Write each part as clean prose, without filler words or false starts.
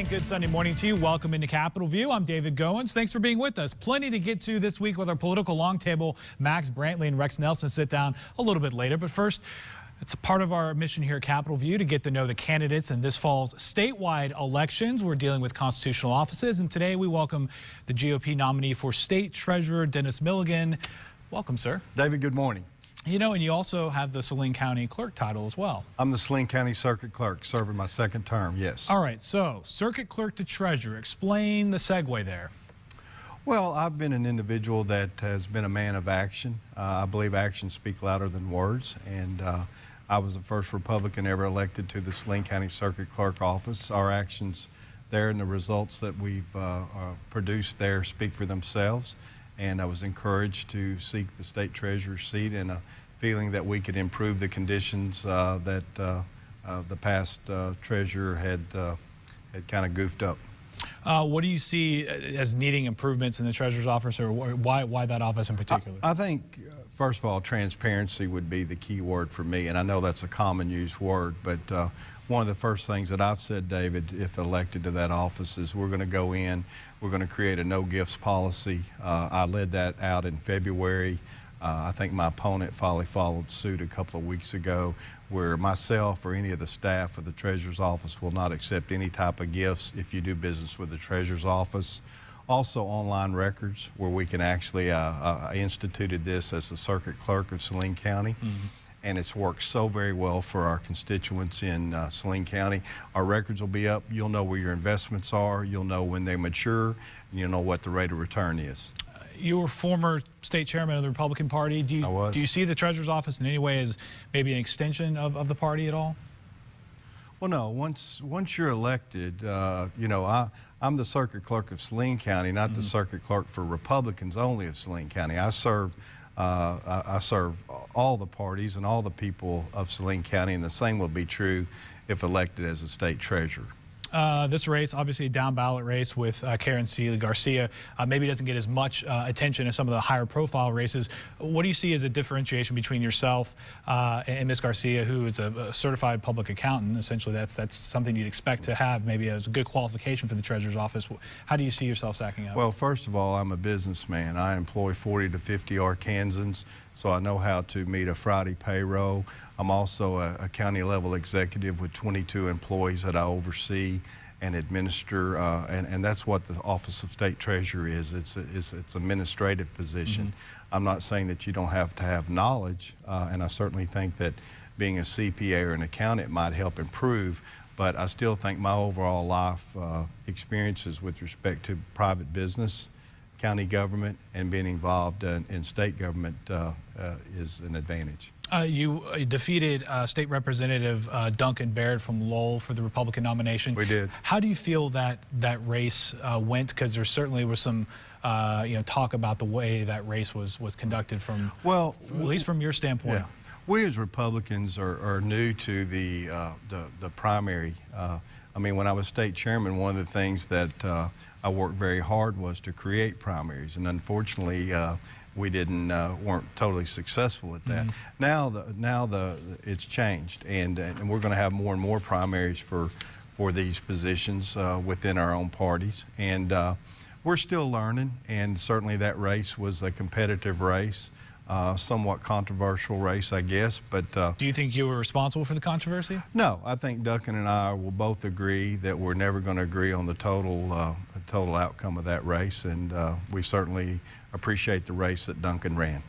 And good Sunday morning to you. Welcome into Capitol View. I'm David Goins. Thanks for being with us. Plenty to get to this week with our political long table. Max Brantley and Rex Nelson sit down a little bit later. But first, it's a part of our mission here at Capitol View to get to know the candidates in this fall's statewide elections. We're dealing with constitutional offices, and today we welcome the GOP nominee for State Treasurer, Dennis Milligan. Welcome, sir. David, good morning. You know, and you also have the Saline County Clerk title as well. I'm the Saline County Circuit Clerk, serving my second term, yes. All right, so Circuit Clerk to Treasurer. Explain the segue there. Well, I've been an individual that has been a man of action. I believe actions speak louder than words, and I was the first Republican ever elected to the Saline County Circuit Clerk office. Our actions there and the results that we've produced there speak for themselves. And I was encouraged to seek the state treasurer's seat in a feeling that we could improve the conditions that the past treasurer had kind of goofed up. What do you see as needing improvements in the treasurer's office, or why that office in particular? I think, first of all, transparency would be the key word for me, and I know that's a common used word, but one of the first things that I've said, David, if elected to that office, is we're going to go in, we're going to create a no gifts policy. I led that out in February. I think my opponent finally followed suit a couple of weeks ago, where myself or any of the staff of the Treasurer's Office will not accept any type of gifts if you do business with the Treasurer's Office. Also, online records, where we can actually instituted this as the Circuit Clerk of Saline County. And it's worked so very well for our constituents in Saline County. Our records will be up. You'll know where your investments are. You'll know when they mature. And you'll know what the rate of return is. You were former state chairman of the Republican Party. Do you see the Treasurer's Office in any way as maybe an extension of the party at all? Well, no. Once you're elected, you know, I'm the Circuit Clerk of Saline County, not the Circuit Clerk for Republicans only of Saline County. I serve all the parties and all the people of Saline County, and the same will be true if elected as a state treasurer. This race, obviously a down ballot race with Karen Seeley Garcia, maybe doesn't get as much attention as some of the higher profile races. What do you see as a differentiation between yourself and Ms. Garcia, who is a certified public accountant? Essentially, that's something you'd expect to have maybe as a good qualification for the Treasurer's Office. How do you see yourself stacking up? Well, first of all, I'm a businessman. I employ 40 to 50 Arkansans, so I know how to meet a Friday payroll. I'm also a county level executive with 22 employees that I oversee and administer, and that's what the Office of State Treasurer is. It's an administrative position. I'm not saying that you don't have to have knowledge, and I certainly think that being a CPA or an accountant might help improve, but I still think my overall life experiences with respect to private business, county government, and being involved in state government is an advantage. You defeated State Representative Duncan Baird from Lowell for the Republican nomination. We did. How do you feel that race went? Because there certainly was some talk about the way that race was conducted from, well, at least from your standpoint. Yeah. We as Republicans are new to the primary. I mean, when I was state chairman, one of the things that I worked very hard was to create primaries, and unfortunately, we weren't totally successful at that. Now it's changed, and we're going to have more and more primaries for these positions within our own parties, and we're still learning. And certainly that race was a competitive race. Somewhat controversial race, I guess, but... Do you think you were responsible for the controversy? No, I think Duncan and I will both agree that we're never going to agree on the total outcome of that race, and we certainly appreciate the race that Duncan ran.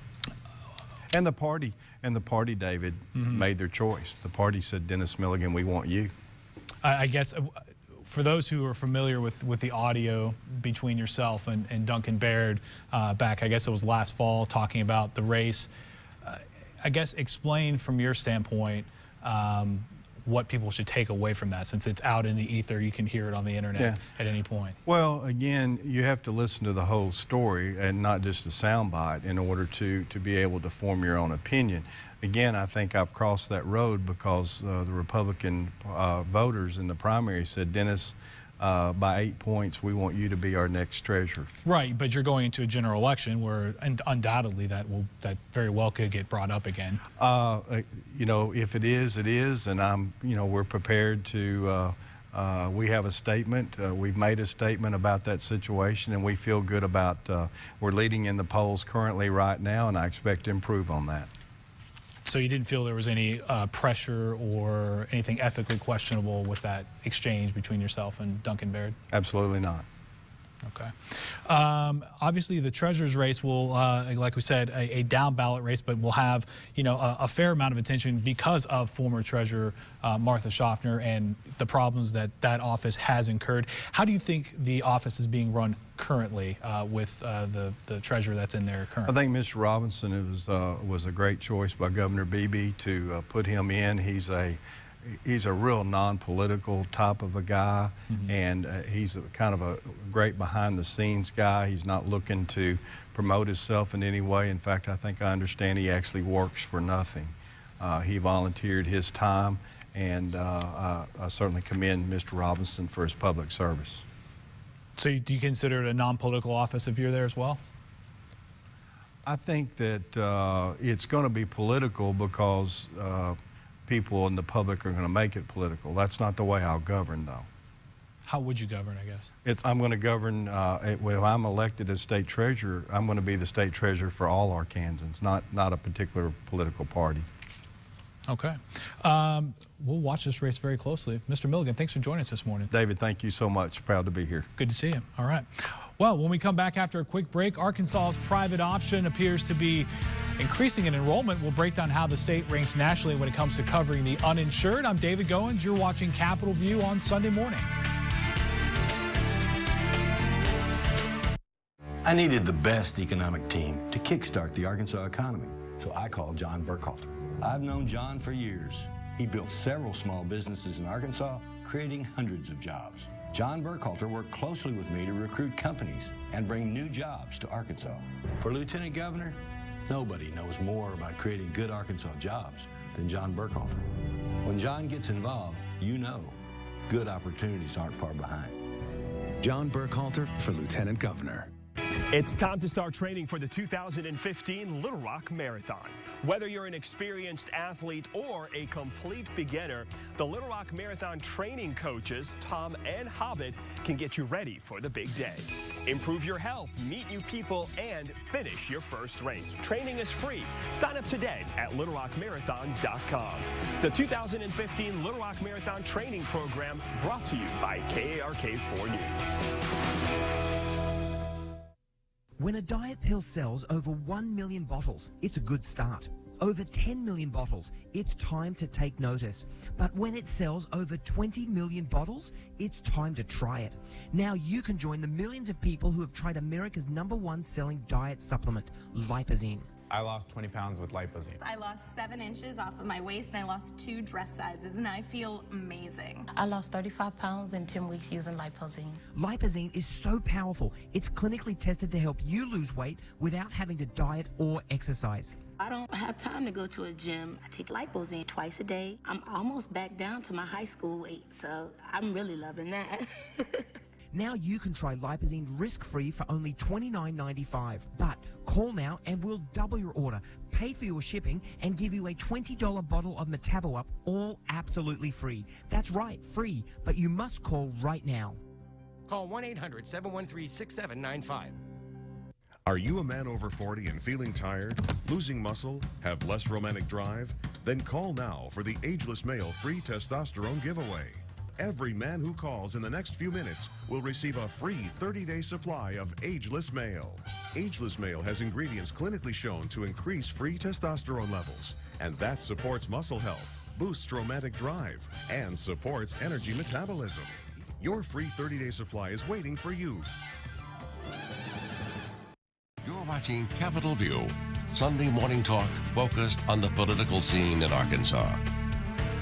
And the party, David, made their choice. The party said, Dennis Milligan, we want you. I guess... For those who are familiar with the audio between yourself and Duncan Baird back, I guess it was last fall, talking about the race, I guess explain from your standpoint what people should take away from that, since it's out in the ether. You can hear it on the internet at any point. Well, again, you have to listen to the whole story and not just a soundbite in order to be able to form your own opinion. Again, I think I've crossed that road because the Republican voters in the primary said, Dennis, by 8 points, we want you to be our next treasurer. Right, but you're going into a general election where undoubtedly that very well could get brought up again. You know, if it is, it is, and we're prepared to We have a statement. We've made a statement about that situation, and we feel good about we're leading in the polls currently right now, and I expect to improve on that. So you didn't feel there was any pressure or anything ethically questionable with that exchange between yourself and Duncan Baird? Absolutely not. Okay. Obviously, the treasurer's race will, like we said, a down ballot race, but will have, you know, a fair amount of attention because of former treasurer Martha Schaffner and the problems that that office has incurred. How do you think the office is being run currently with the treasurer that's in there currently? I think Mr. Robinson was a great choice by Governor Beebe to put him in. He's a real non-political type of a guy, and he's kind of a great behind-the-scenes guy. He's not looking to promote himself in any way. In fact, I think I understand he actually works for nothing. He volunteered his time, and I certainly commend Mr. Robinson for his public service. So do you consider it a non-political office if you're there as well? I think that it's going to be political because people in the public are going to make it political. That's not the way I'll govern, though. How would you govern, I guess? I'm going to govern, when I'm elected as state treasurer, I'm going to be the state treasurer for all Arkansans, not a particular political party. Okay. We'll watch this race very closely. Mr. Milligan, thanks for joining us this morning. David, thank you so much. Proud to be here. Good to see you. All right. Well, when we come back after a quick break, Arkansas's private option appears to be increasing in enrollment. We'll break down how the state ranks nationally when it comes to covering the uninsured. I'm David Goins. You're watching Capitol View on Sunday morning. I needed the best economic team to kickstart the Arkansas economy, so I called John Burkhalter. I've known John for years. He built several small businesses in Arkansas, creating hundreds of jobs. John Burkhalter worked closely with me to recruit companies and bring new jobs to Arkansas. For Lieutenant Governor, nobody knows more about creating good Arkansas jobs than John Burkhalter. When John gets involved, you know good opportunities aren't far behind. John Burkhalter for Lieutenant Governor. It's time to start training for the 2015 Little Rock Marathon. Whether you're an experienced athlete or a complete beginner, the Little Rock Marathon training coaches, Tom and Hobbit, can get you ready for the big day. Improve your health, meet new people, and finish your first race. Training is free. Sign up today at littlerockmarathon.com. The 2015 Little Rock Marathon training program brought to you by KARK4 News. When a diet pill sells over 1 million bottles, it's a good start. Over 10 million bottles, it's time to take notice. But when it sells over 20 million bottles, it's time to try it. Now you can join the millions of people who have tried America's #1 selling diet supplement, Lipozene. I lost 20 pounds with Lipozene. I lost 7 inches off of my waist and I lost 2 dress sizes and I feel amazing. I lost 35 pounds in 10 weeks using Lipozene. Lipozene is so powerful, it's clinically tested to help you lose weight without having to diet or exercise. I don't have time to go to a gym. I take Lipozene twice a day. I'm almost back down to my high school weight, so I'm really loving that. Now you can try Lipozene risk-free for only $29.95. But call now and we'll double your order, pay for your shipping, and give you a $20 bottle of Metabo-Up, all absolutely free. That's right, free, but you must call right now. Call 1-800-713-6795. Are you a man over 40 and feeling tired, losing muscle, have less romantic drive? Then call now for the Ageless Male free testosterone giveaway. Every man who calls in the next few minutes will receive a free 30-day supply of Ageless Male. Ageless Male has ingredients clinically shown to increase free testosterone levels, and that supports muscle health, boosts romantic drive, and supports energy metabolism. Your free 30-day supply is waiting for you. You're watching Capitol View, Sunday morning talk focused on the political scene in Arkansas.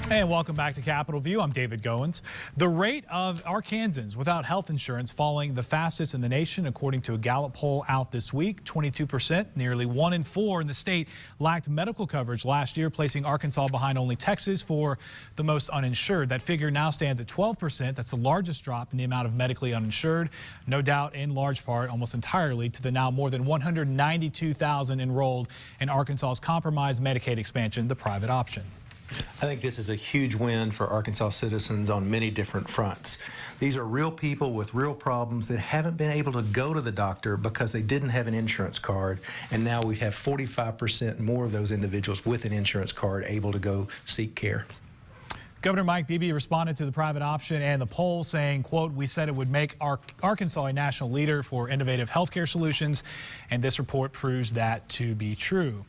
And welcome back to Capitol View. I'm David Goins. The rate of Arkansans without health insurance falling the fastest in the nation, according to a Gallup poll out this week. 22%, nearly 1 in 4 in the state lacked medical coverage last year, placing Arkansas behind only Texas for the most uninsured. That figure now stands at 12%. That's the largest drop in the amount of medically uninsured. No doubt in large part, almost entirely, to the now more than 192,000 enrolled in Arkansas's compromised Medicaid expansion, the private option. I think this is a huge win for Arkansas citizens on many different fronts. These are real people with real problems that haven't been able to go to the doctor because they didn't have an insurance card, and now we have 45% more of those individuals with an insurance card able to go seek care. Governor Mike Beebe responded to the private option and the poll saying, quote, "We said it would make Arkansas a national leader for innovative healthcare solutions, and this report proves that to be true."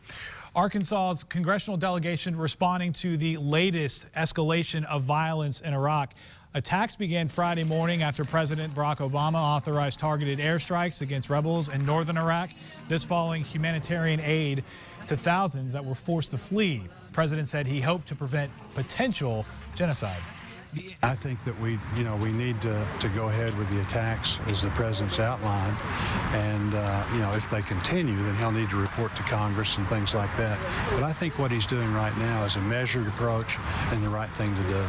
Arkansas's congressional delegation responding to the latest escalation of violence in Iraq. Attacks began Friday morning after President Barack Obama authorized targeted airstrikes against rebels in northern Iraq, this following humanitarian aid to thousands that were forced to flee. The president said he hoped to prevent potential genocide. I think that we need to go ahead with the attacks as the president's outlined, and if they continue, then he'll need to report to Congress and things like that. But I think what he's doing right now is a measured approach and the right thing to do.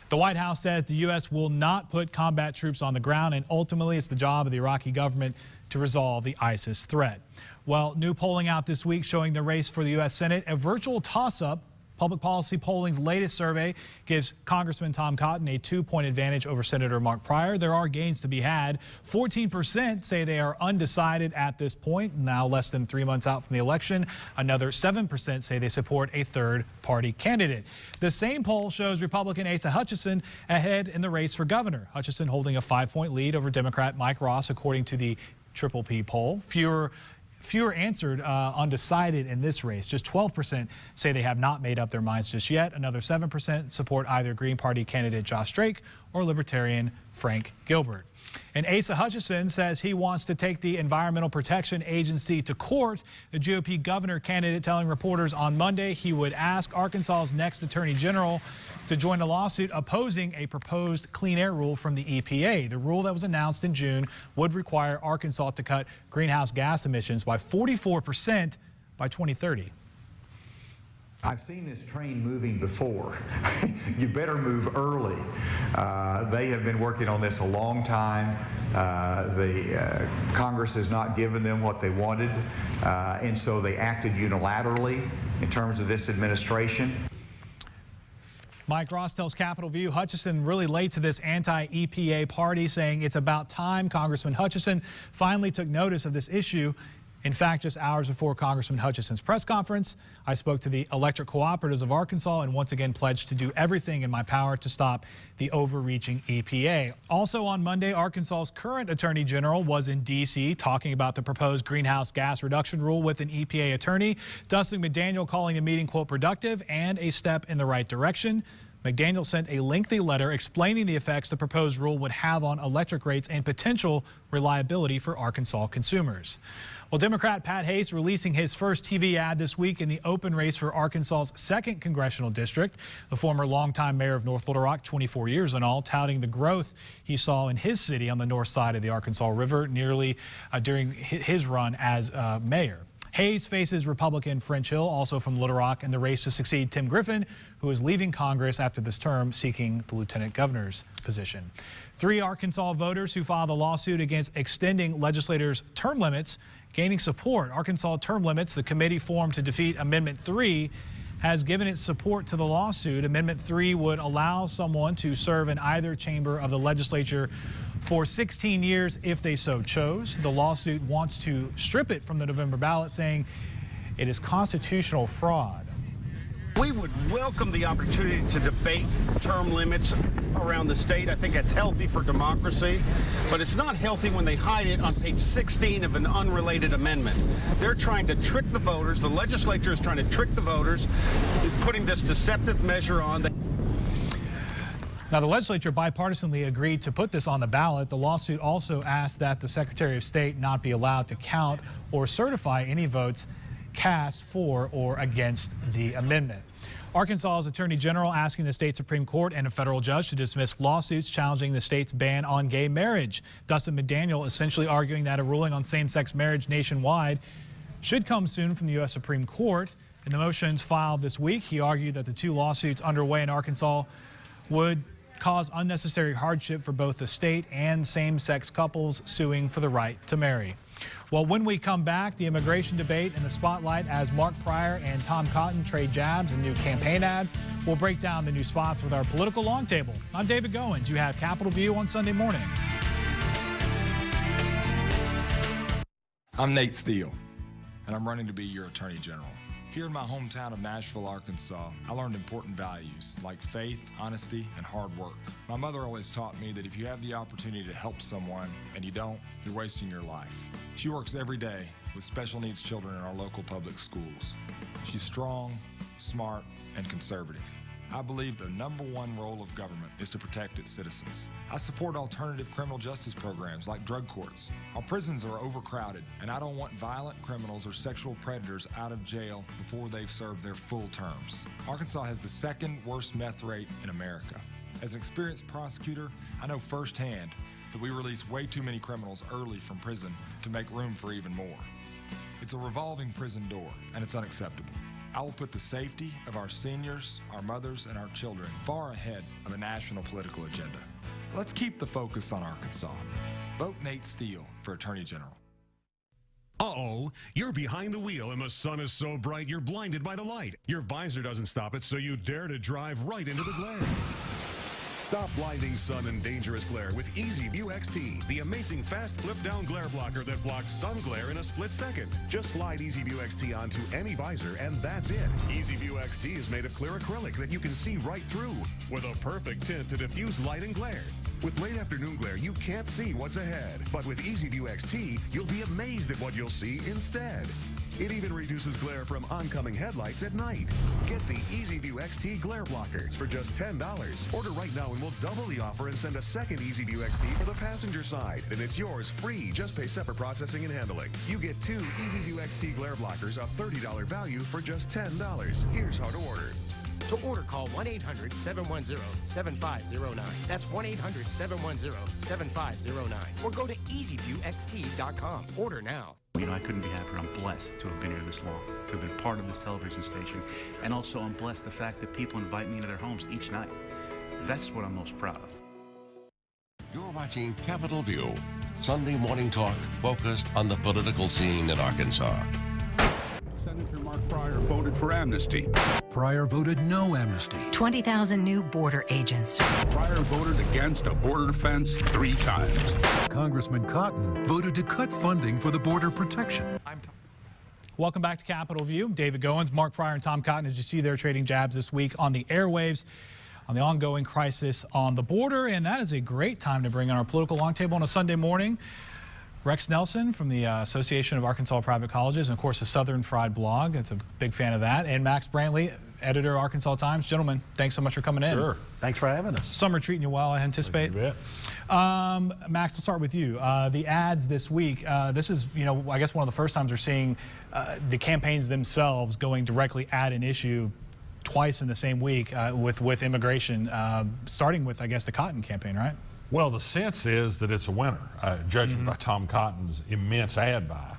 The White House says the U.S. will not put combat troops on the ground, and ultimately it's the job of the Iraqi government to resolve the ISIS threat. Well, new polling out this week showing the race for the U.S. Senate a virtual toss-up. Public Policy Polling's latest survey gives Congressman Tom Cotton a 2-point advantage over Senator Mark Pryor. There are gains to be had. 14% say they are undecided at this point, now less than 3 months out from the election. Another 7% say they support a third-party candidate. The same poll shows Republican Asa Hutchinson ahead in the race for governor. Hutchinson holding a 5-point lead over Democrat Mike Ross, according to the Triple P poll. Fewer answered undecided in this race. Just 12% say they have not made up their minds just yet. Another 7% support either Green Party candidate Josh Drake or Libertarian Frank Gilbert. And Asa Hutchinson says he wants to take the Environmental Protection Agency to court. The GOP governor candidate telling reporters on Monday he would ask Arkansas's next attorney general to join a lawsuit opposing a proposed clean air rule from the EPA. The rule that was announced in June would require Arkansas to cut greenhouse gas emissions by 44% by 2030. I've seen this train moving before. You better move early. They have been working on this a long time. The Congress has not given them what they wanted, and so they acted unilaterally in terms of this administration. Mike Ross tells Capitol View Hutchinson really late to this anti-EPA party, saying it's about time Congressman Hutchinson finally took notice of this issue. In fact, just hours before Congressman Hutchinson's press conference, I spoke to the electric cooperatives of Arkansas and once again pledged to do everything in my power to stop the overreaching EPA. Also on Monday, Arkansas's current Attorney General was in D.C. talking about the proposed greenhouse gas reduction rule with an EPA attorney. Dustin McDaniel calling the meeting, quote, productive and a step in the right direction. McDaniel sent a lengthy letter explaining the effects the proposed rule would have on electric rates and potential reliability for Arkansas consumers. Well, Democrat Pat Hayes releasing his first TV ad this week in the open race for Arkansas's 2nd congressional district. The former longtime mayor of North Little Rock, 24 years in all, touting the growth he saw in his city on the north side of the Arkansas River nearly during his run as mayor. Hayes faces Republican French Hill, also from Little Rock, in the race to succeed Tim Griffin, who is leaving Congress after this term, seeking the lieutenant governor's position. 3 Arkansas voters who filed a lawsuit against extending legislators' term limits gaining support. Arkansas Term Limits, the committee formed to defeat Amendment 3, has given its support to the lawsuit. Amendment 3 would allow someone to serve in either chamber of the legislature for 16 years if they so chose. The lawsuit wants to strip it from the November ballot, saying it is constitutional fraud. We would welcome the opportunity to debate term limits around the state. I think that's healthy for democracy, but it's not healthy when they hide it on page 16 of an unrelated amendment. They're trying to trick the voters. The legislature is trying to trick the voters, putting this deceptive measure on. Now, the legislature bipartisanly agreed to put this on the ballot. The lawsuit also asked that the Secretary of State not be allowed to count or certify any votes cast for or against the amendment. Arkansas's Attorney General asking the state Supreme Court and a federal judge to dismiss lawsuits challenging the state's ban on gay marriage. Dustin McDaniel essentially arguing that a ruling on same-sex marriage nationwide should come soon from the U.S. Supreme Court. In the motions filed this week, he argued that the 2 lawsuits underway in Arkansas would cause unnecessary hardship for both the state and same-sex couples suing for the right to marry. Well, when we come back, the immigration debate in the spotlight as Mark Pryor and Tom Cotton trade jabs and new campaign ads. We'll break down the new spots with our political long table. I'm David Goins. You have Capitol View on Sunday morning. I'm Nate Steele, and I'm running to be your Attorney General. Here in my hometown of Nashville, Arkansas, I learned important values like faith, honesty, and hard work. My mother always taught me that if you have the opportunity to help someone and you don't, you're wasting your life. She works every day with special needs children in our local public schools. She's strong, smart, and conservative. I believe the #1 role of government is to protect its citizens. I support alternative criminal justice programs like drug courts. Our prisons are overcrowded, and I don't want violent criminals or sexual predators out of jail before they've served their full terms. Arkansas has the 2nd worst meth rate in America. As an experienced prosecutor, I know firsthand that we release way too many criminals early from prison to make room for even more. It's a revolving prison door, and it's unacceptable. I will put the safety of our seniors, our mothers, and our children far ahead of the national political agenda. Let's keep the focus on Arkansas. Vote Nate Steele for Attorney General. Uh-oh, you're behind the wheel and the sun is so bright you're blinded by the light. Your visor doesn't stop it, so you dare to drive right into the glare. Stop blinding sun and dangerous glare with EasyView XT, the amazing fast flip-down glare blocker that blocks sun glare in a split second. Just slide EasyView XT onto any visor and that's it. EasyView XT is made of clear acrylic that you can see right through, with a perfect tint to diffuse light and glare. With late afternoon glare, you can't see what's ahead. But with EasyView XT, you'll be amazed at what you'll see instead. It even reduces glare from oncoming headlights at night. Get the EasyView XT glare blockers for just $10. Order right now and we'll double the offer and send a second EasyView XT for the passenger side. Then it's yours free. Just pay separate processing and handling. You get 2 EasyView XT glare blockers, a $30 value for just $10. Here's how to order. To order, call 1-800-710-7509. That's 1-800-710-7509. Or go to easyviewxt.com. Order now. You know, I couldn't be happier. I'm blessed to have been here this long, to have been part of this television station. And also, I'm blessed the fact that people invite me into their homes each night. That's what I'm most proud of. You're watching Capitol View, Sunday morning talk focused on the political scene in Arkansas. Senator Mark Pryor voted for amnesty. Pryor voted no amnesty. 20,000 new border agents. Pryor voted against a border fence 3 times. Congressman Cotton voted to cut funding for the border protection. Welcome back to Capitol View. David Goins, Mark Pryor, and Tom Cotton, as you see, they're trading jabs this week on the airwaves on the ongoing crisis on the border, and that is a great time to bring in our political long table on a Sunday morning. Rex Nelson from the Association of Arkansas Private Colleges, and of course the Southern Fried blog. It's a big fan of that. And Max Brantley, editor, Arkansas Times. Gentlemen, thanks so much for coming in. Sure. Thanks for having us. Summer treating you well, I anticipate. You bet. Max, let's start with you. The ads this week. This is, you know, I guess one of the first times we're seeing the campaigns themselves going directly at an issue twice in the same week with immigration, starting with, I guess, the Cotton campaign, right? Well, the sense is that it's a winner, judging by Tom Cotton's immense ad buy.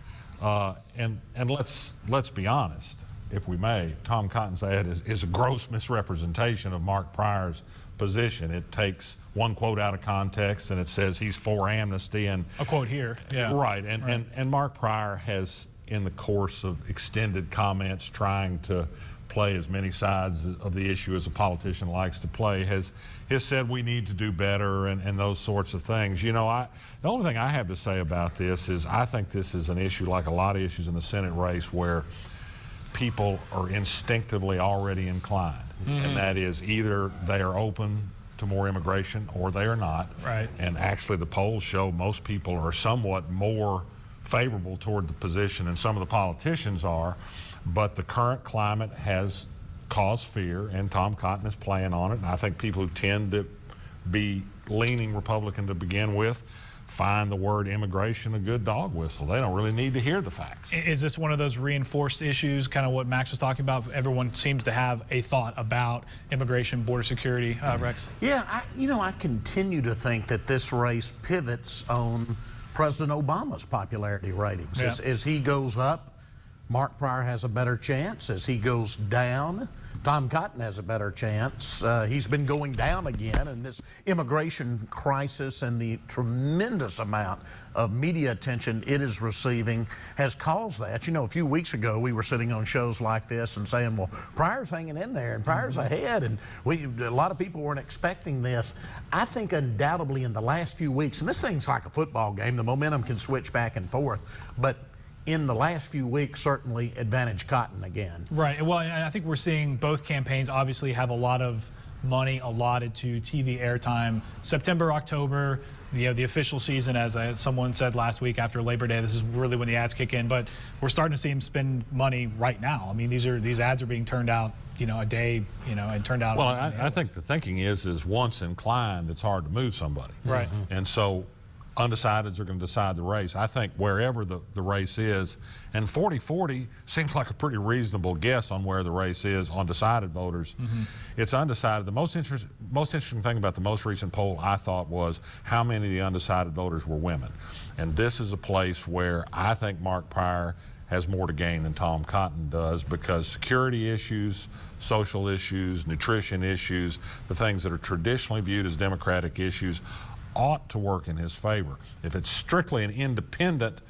And let's be honest, if we may, Tom Cotton's ad is a gross misrepresentation of Mark Pryor's position. It takes one quote out of context and it says he's for amnesty, and a quote here, yeah. Right, and Mark Pryor has, in the course of extended comments trying to play as many sides of the issue as a politician likes to play, has said we need to do better and those sorts of things. You know, the only thing I have to say about this is I think this is an issue, like a lot of issues in the Senate race, where people are instinctively already inclined. And that is either they are open to more immigration or they are not. Right. And actually the polls show most people are somewhat more favorable toward the position than some of the politicians are. But the current climate has caused fear, and Tom Cotton is playing on it. And I think people who tend to be leaning Republican to begin with find the word immigration a good dog whistle. They don't really need to hear the facts. Is this one of those reinforced issues, kind of what Max was talking about? Everyone seems to have a thought about immigration, border security, Rex? Yeah, I continue to think that this race pivots on President Obama's popularity ratings. Yeah. As he goes up, Mark Pryor has a better chance. As he goes down, Tom Cotton has a better chance. He's been going down again, and this immigration crisis and the tremendous amount of media attention it is receiving has caused that. You know, a few weeks ago, we were sitting on shows like this and saying, well, Pryor's hanging in there and Pryor's ahead, and a lot of people weren't expecting this. I think undoubtedly in the last few weeks, and this thing's like a football game, the momentum can switch back and forth, but in the last few weeks, certainly advantage Cotton again. Right. Well, I think we're seeing both campaigns obviously have a lot of money allotted to TV airtime. September, October, the official season, as someone said last week after Labor Day, this is really when the ads kick in. But we're starting to see them spend money right now. I mean, these ads are being turned out, a day, and turned out. Well, I think the thinking is once inclined, it's hard to move somebody. Right. And so undecideds are going to decide the race. I think wherever the race is, and 40-40 seems like a pretty reasonable guess on where the race is on decided voters. It's undecided. The most interesting thing about the most recent poll, I thought, was how many of the undecided voters were women. And this is a place where I think Mark Pryor has more to gain than Tom Cotton does, because security issues, social issues, nutrition issues, the things that are traditionally viewed as Democratic issues, ought to work in his favor. If it's strictly an independent,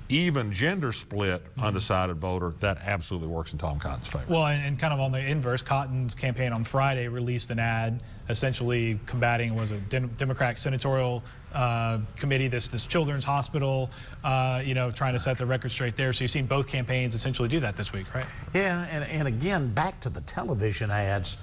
even gender split undecided voter, that absolutely works in Tom Cotton's favor. Well, and kind of on the inverse, Cotton's campaign on Friday released an ad essentially combating, was a Democratic senatorial committee, this children's hospital, trying to set the record straight there. So you've seen both campaigns essentially do that this week, right? Yeah, and again, back to the television ads.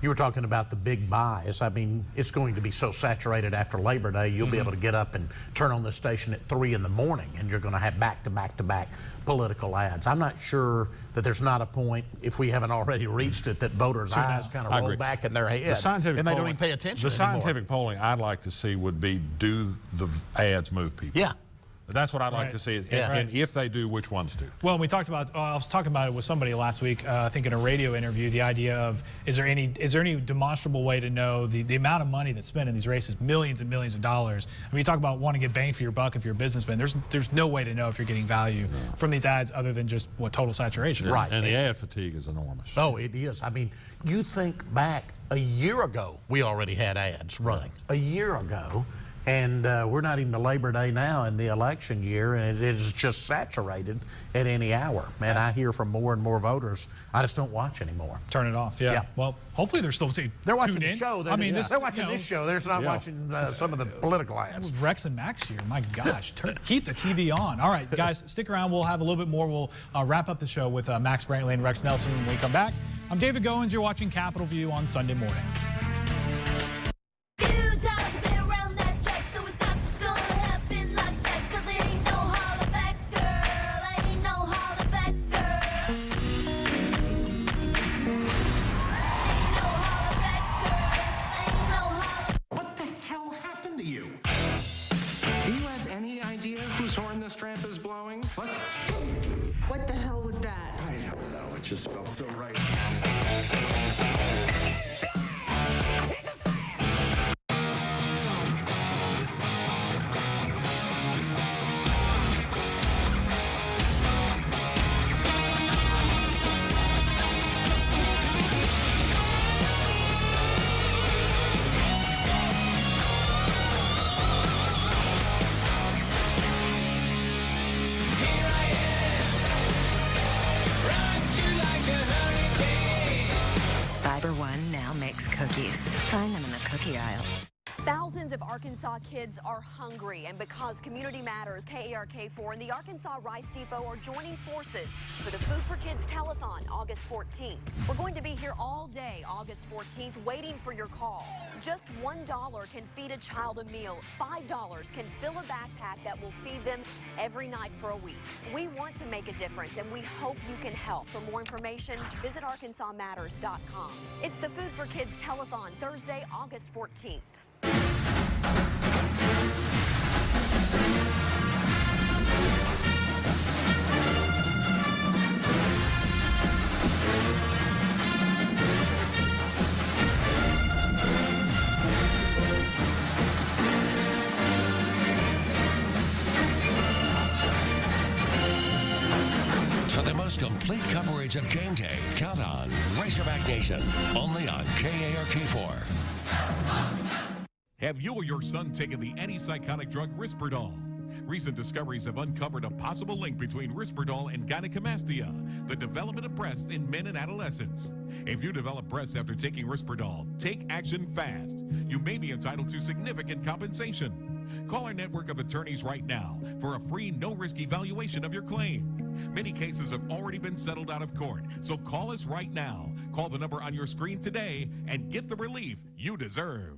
You were talking about the big buys. I mean, it's going to be so saturated after Labor Day, you'll be able to get up and turn on the station at 3 in the morning, and you're going to have back-to-back-to-back political ads. I'm not sure that there's not a point, if we haven't already reached it, that voters' eyes kind of roll back in their head, and they don't even pay attention anymore. The scientific polling I'd like to see would be, do the ads move people? Yeah. That's what I'd like to see, and if they do, which ones do? Well, we talked about, I was talking about it with somebody last week, I think in a radio interview, the idea of, is there any demonstrable way to know the amount of money that's spent in these races, millions and millions of dollars? I mean, you talk about wanting to get bang for your buck if you're a businessman. There's no way to know if you're getting value from these ads other than just total saturation. Right. And the ad fatigue is enormous. Oh, it is. I mean, you think back a year ago, we already had ads running. A year ago. And we're not even to Labor Day now in the election year, and it is just saturated at any hour. Man, I hear from more and more voters, I just don't watch anymore. Turn it off, yeah. Well, hopefully they're still they're watching the in. show. They're watching this show. They're not watching some of the political ads. Rex and Max here, my gosh. Keep the TV on. All right, guys, stick around. We'll have a little bit more. We'll wrap up the show with Max Brantley and Rex Nelson when we come back. I'm David Goins. You're watching Capitol View on Sunday morning. What the hell was that? I don't know. It just felt so right. Find them in the cookie aisle. Thousands of Arkansas kids are hungry, and because Community Matters, KARK4, and the Arkansas Rice Depot are joining forces for the Food for Kids Telethon August 14th. We're going to be here all day August 14th waiting for your call. Just $1 can feed a child a meal. $5 can fill a backpack that will feed them every night for a week. We want to make a difference, and we hope you can help. For more information, visit arkansasmatters.com. It's the Food for Kids Telethon Thursday, August 14th. To the most most complete coverage of game day. Count on Razorback Nation, only on KARK4. Have you or your son taken the antipsychotic drug Risperdal? Recent discoveries have uncovered a possible link between Risperdal and gynecomastia, the development of breasts in men and adolescents. If you develop breasts after taking Risperdal, take action fast. You may be entitled to significant compensation. Call our network of attorneys right now for a free, no-risk evaluation of your claim. Many cases have already been settled out of court, so call us right now. Call the number on your screen today and get the relief you deserve.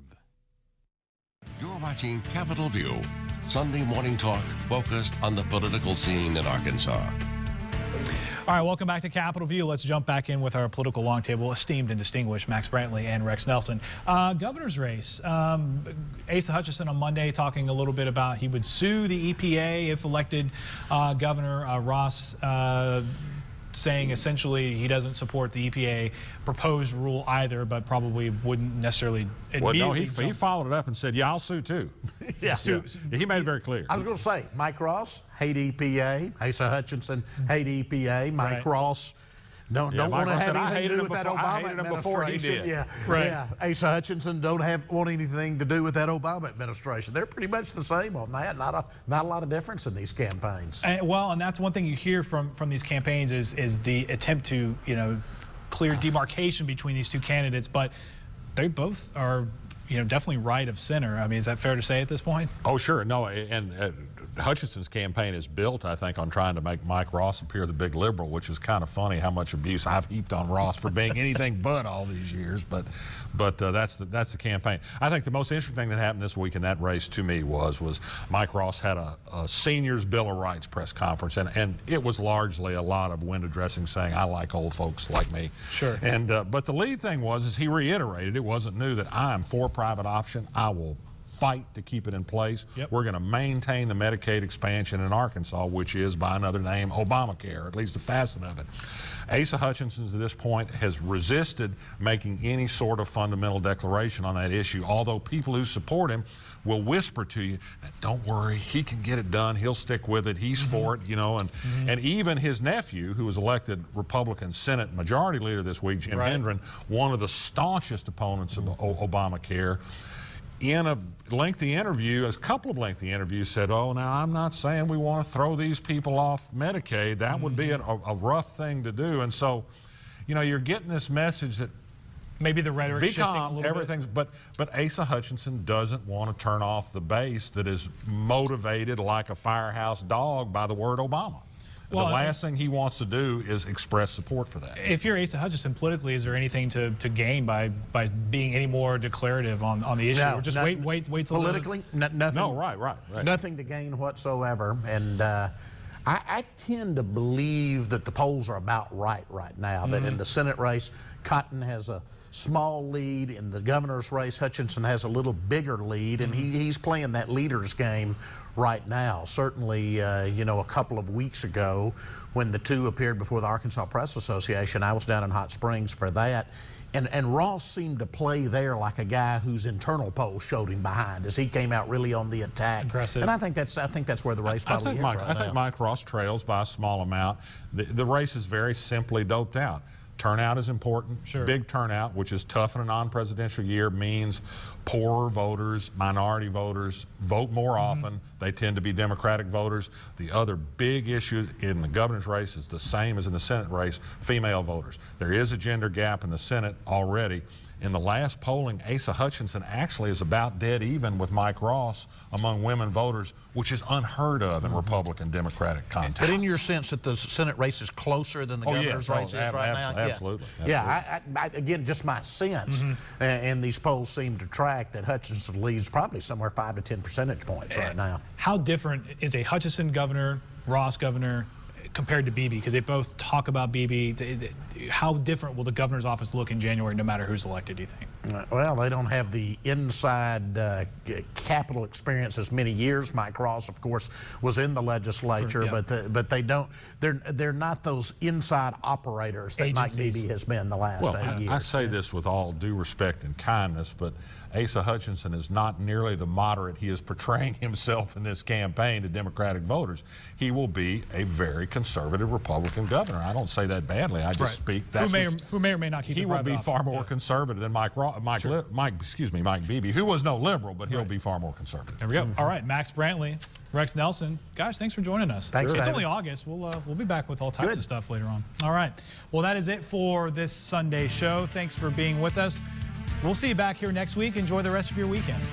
You're watching Capitol View, Sunday morning talk focused on the political scene in Arkansas. All right, welcome back to Capitol View. Let's jump back in with our political long table, esteemed and distinguished Max Brantley and Rex Nelson. Governor's race. Asa Hutchinson on Monday talking a little bit about he would sue the EPA if elected. Governor Ross saying essentially he doesn't support the EPA proposed rule either, but probably wouldn't necessarily Well, no, he followed it up and said, yeah, I'll sue too. Yeah. He made it very clear. I was going to say, Mike Ross, hate EPA. Asa Hutchinson, hate EPA. Mike Ross, don't want to have anything to do with that Obama administration. Yeah, yeah. Asa Hutchinson don't want anything to do with that Obama administration. They're pretty much the same on that. Not a lot of difference in these campaigns. And that's one thing you hear from these campaigns is the attempt to clear demarcation between these two candidates, but they both are definitely right of center. I mean, is that fair to say at this point? Oh, sure. No, and Hutchinson's campaign is built, I think, on trying to make Mike Ross appear the big liberal, which is kind of funny how much abuse I've heaped on Ross for being anything but all these years. But that's the campaign. I think the most interesting thing that happened this week in that race to me was Mike Ross had a seniors Bill of Rights press conference, and it was largely a lot of window dressing saying, I like old folks like me. Sure. And but the lead thing is he reiterated, it wasn't new, that I am for private option. I will fight to keep it in place. Yep. We're going to maintain the Medicaid expansion in Arkansas, which is by another name Obamacare, at least a facet of it. Asa Hutchinson to this point has resisted making any sort of fundamental declaration on that issue, although people who support him will whisper to you, don't worry, he can get it done, he'll stick with it, he's for it, and even his nephew, who was elected Republican Senate Majority Leader this week, Jim Hendren, one of the staunchest opponents of Obamacare, in a lengthy interview, a couple of lengthy interviews, said, oh, now I'm not saying we want to throw these people off Medicaid. That would be a rough thing to do. And so, you're getting this message that maybe the rhetoric shifting a little bit. But Asa Hutchinson doesn't want to turn off the base that is motivated like a firehouse dog by the word Obama. Well, the last thing he wants to do is express support for that. If you're Asa Hutchinson politically, is there anything to gain by being any more declarative on the issue? No, or just wait till politically, nothing. No, right. Nothing to gain whatsoever. And I tend to believe that the polls are about right now. That in the Senate race, Cotton has a small lead. In the governor's race, Hutchinson has a little bigger lead, and he's playing that leader's game right now. Certainly, a couple of weeks ago when the two appeared before the Arkansas Press Association, I was down in Hot Springs for that. And Ross seemed to play there like a guy whose internal polls showed him behind as he came out really on the attack. Aggressive. And I think that's where the race probably is right now. I think Mike Ross trails by a small amount. The race is very simply doped out. Turnout is important. Sure. Big turnout, which is tough in a non-presidential year, means poorer voters, minority voters vote more often. They tend to be Democratic voters. The other big issue in the governor's race is the same as in the Senate race, female voters. There is a gender gap in the Senate already. In the last polling, Asa Hutchinson actually is about dead even with Mike Ross among women voters, which is unheard of in Republican Democratic context. But in your sense that the Senate race is closer than the governor's race is right now? Absolutely. Yeah, again, just my sense, and these polls seem to track that Hutchinson leads probably somewhere 5 to 10 percentage points right now. How different is a Hutchinson governor, Ross governor, compared to Beebe? Because they both talk about Beebe. How different will the governor's office look in January no matter who's elected, do you think? Well, they don't have the inside Capitol experience as many years. Mike Ross, of course, was in the legislature, but they don't. They're not those inside operators that Mike Beebe has been the last 8 years. I say this with all due respect and kindness, but Asa Hutchinson is not nearly the moderate he is portraying himself in this campaign to Democratic voters. He will be a very conservative Republican governor. I don't say that badly. I just speak. Who may or may not keep. He will be far more conservative than Mike Beebe, who was no liberal, but he'll be far more conservative. There we go. All right, Max Brantley, Rex Nelson. Guys, thanks for joining us. Thanks, It's David. only August. We'll be back with all types of stuff later on. All right. Well, that is it for this Sunday show. Thanks for being with us. We'll see you back here next week. Enjoy the rest of your weekend.